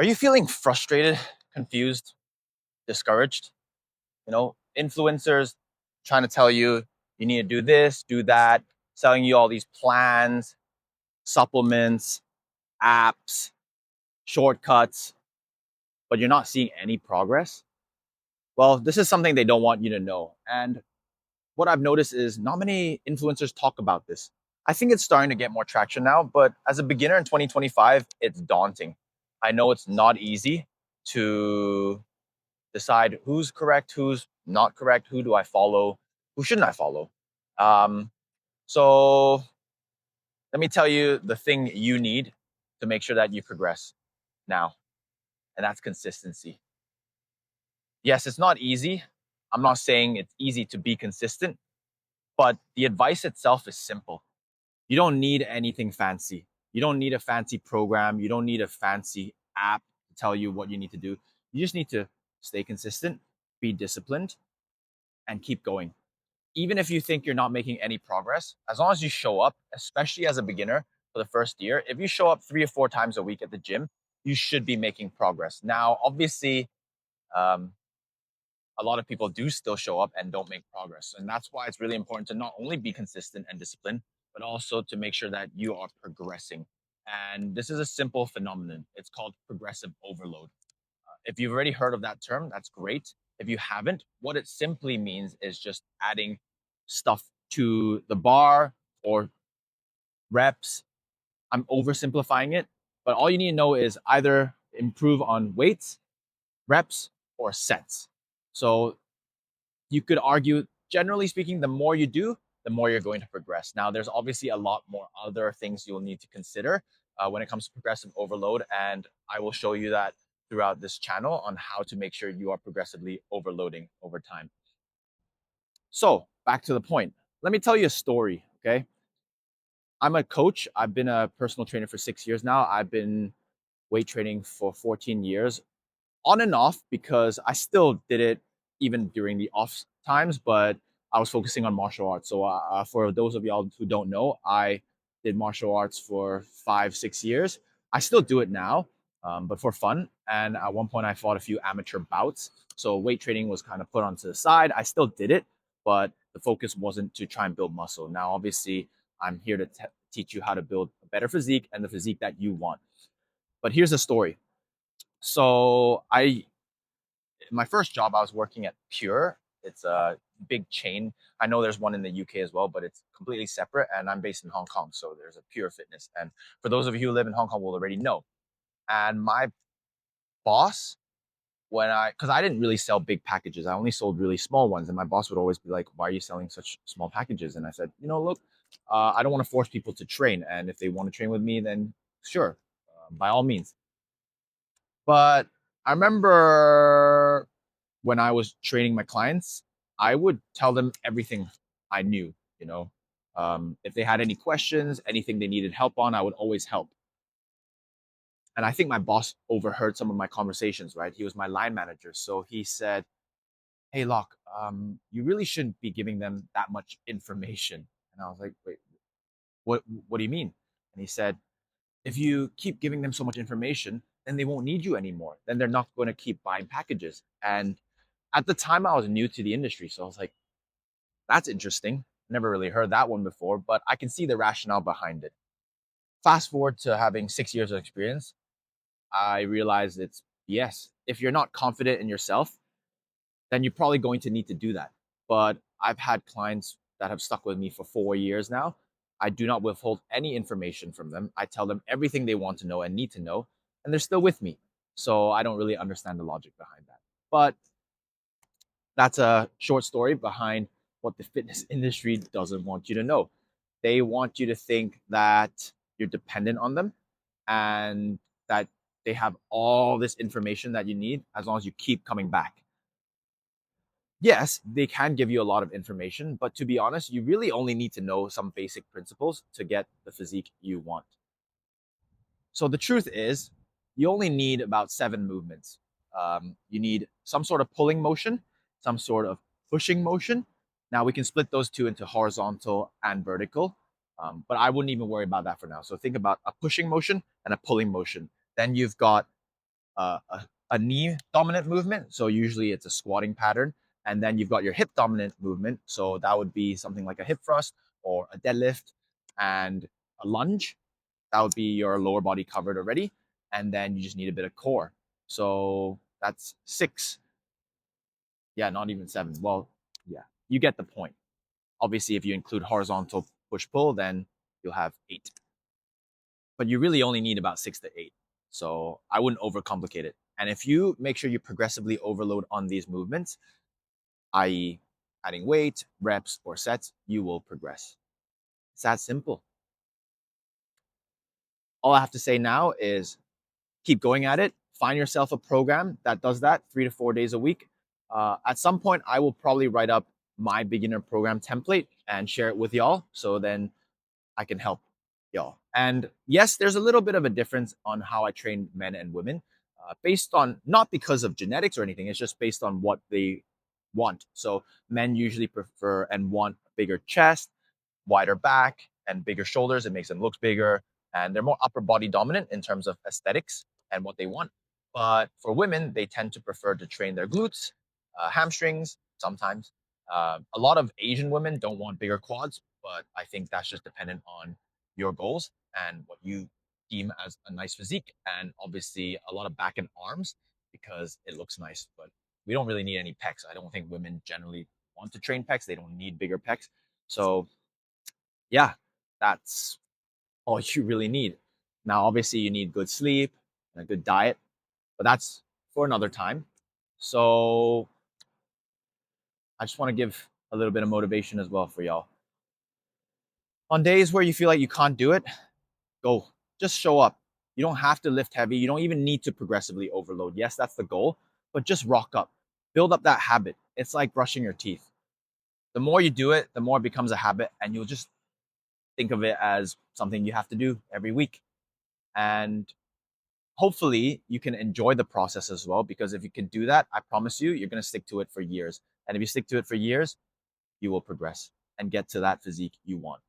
Are you feeling frustrated, confused, discouraged? Influencers trying to tell you you need to do this, do that, selling you all these plans, supplements, apps, shortcuts, but you're not seeing any progress. Well, this is something they don't want you to know. And what I've noticed is not many influencers talk about this. I think it's starting to get more traction now, but as a beginner in 2025, it's daunting. I know it's not easy to decide who's correct, who's not correct, who do I follow, who shouldn't I follow. Um, so let me tell you the thing you need to make sure that you progress now, and that's consistency. Yes, it's not easy. I'm not saying it's easy to be consistent, but the advice itself is simple. You don't need anything fancy. You don't need a fancy program. You don't need a fancy app to tell you what you need to do. You just need to stay consistent, be disciplined, and keep going. Even if you think you're not making any progress, as long as you show up, especially as a beginner for the first year, if you show up 3 or 4 times a week at the gym, you should be making progress. Now, obviously, um, a lot of people do still show up and don't make progress. And that's why it's really important to not only be consistent and disciplined, but also to make sure that you are progressing. And this is a simple phenomenon. It's called progressive overload. If you've already heard of that term, that's great. If you haven't, what it simply means is just adding stuff to the bar or reps. I'm oversimplifying it, but all you need to know is either improve on weights, reps, or sets. So you could argue, generally speaking, the more you do, the more you're going to progress. Now, there's obviously a lot more other things you'll need to consider when it comes to progressive overload, and I will show you that throughout this channel on how to make sure you are progressively overloading over time. So, back to the point. Let me tell you a story, okay? I'm a coach. I've been a personal trainer for 6 years now. I've been weight training for 14 years, on and off, because I still did it even during the off times, but I was focusing on martial arts. So for those of y'all who don't know, I did martial arts for 5, 6 years. I still do it now, but for fun. And at one point, I fought a few amateur bouts. So weight training was kind of put onto the side. I still did it, but the focus wasn't to try and build muscle. Now, obviously, I'm here to teach you how to build a better physique and the physique that you want. But here's the story. So my first job, I was working at Pure. It's a big chain. I know there's one in the UK as well, but it's completely separate. And I'm based in Hong Kong, so there's a Pure Fitness. And for those of you who live in Hong Kong, will already know. And my boss, because I didn't really sell big packages, I only sold really small ones. And my boss would always be like, "Why are you selling such small packages?" And I said, "Look, I don't want to force people to train. And if they want to train with me, then sure, by all means." But I remember when I was training my clients, I would tell them everything I knew. If they had any questions, anything they needed help on, I would always help. And I think my boss overheard some of my conversations. Right, he was my line manager, so he said, "Hey, Locke, you really shouldn't be giving them that much information." And I was like, "Wait, what do you mean?" And he said, "If you keep giving them so much information, then they won't need you anymore. Then they're not going to keep buying packages." And at the time, I was new to the industry, so I was like, "That's interesting. Never really heard that one before, but I can see the rationale behind it." Fast forward to having 6 years of experience, I realized it's yes. If you're not confident in yourself, then you're probably going to need to do that. But I've had clients that have stuck with me for 4 years now. I do not withhold any information from them. I tell them everything they want to know and need to know, and they're still with me. So I don't really understand the logic behind that. But that's a short story behind what the fitness industry doesn't want you to know. They want you to think that you're dependent on them and that they have all this information that you need as long as you keep coming back. Yes, they can give you a lot of information, but to be honest, you really only need to know some basic principles to get the physique you want. So the truth is, you only need about 7 movements. You need some sort of pulling motion, some sort of pushing motion. Now we can split those two into horizontal and vertical, but I wouldn't even worry about that for now. So think about a pushing motion and a pulling motion. Then you've got a knee dominant movement. So usually it's a squatting pattern. And then you've got your hip dominant movement. So that would be something like a hip thrust or a deadlift and a lunge. That would be your lower body covered already. And then you just need a bit of core. So that's 6. Yeah, not even 7. Well, yeah, you get the point. Obviously, if you include horizontal push pull, then you'll have 8. But you really only need about 6 to 8. So I wouldn't overcomplicate it. And if you make sure you progressively overload on these movements, i.e., adding weight, reps, or sets, you will progress. It's that simple. All I have to say now is keep going at it. Find yourself a program that does that 3 to 4 days a week. At some point, I will probably write up my beginner program template and share it with y'all. So then I can help y'all. And yes, there's a little bit of a difference on how I train men and women based on not because of genetics or anything, it's just based on what they want. So men usually prefer and want a bigger chest, wider back, and bigger shoulders. It makes them look bigger. And they're more upper body dominant in terms of aesthetics and what they want. But for women, they tend to prefer to train their glutes, hamstrings, sometimes. A lot of Asian women don't want bigger quads, but I think that's just dependent on your goals and what you deem as a nice physique. And obviously, a lot of back and arms because it looks nice. But we don't really need any pecs. I don't think women generally want to train pecs. They don't need bigger pecs. So yeah, that's all you really need. Now, obviously, you need good sleep and a good diet, but that's for another time. So I just want to give a little bit of motivation as well for y'all. On days where you feel like you can't do it, go. Just show up. You don't have to lift heavy. You don't even need to progressively overload. Yes, that's the goal, but just rock up. Build up that habit. It's like brushing your teeth. The more you do it, the more it becomes a habit, and you'll just think of it as something you have to do every week. And hopefully you can enjoy the process as well, because if you can do that, I promise you, you're going to stick to it for years. And if you stick to it for years, you will progress and get to that physique you want.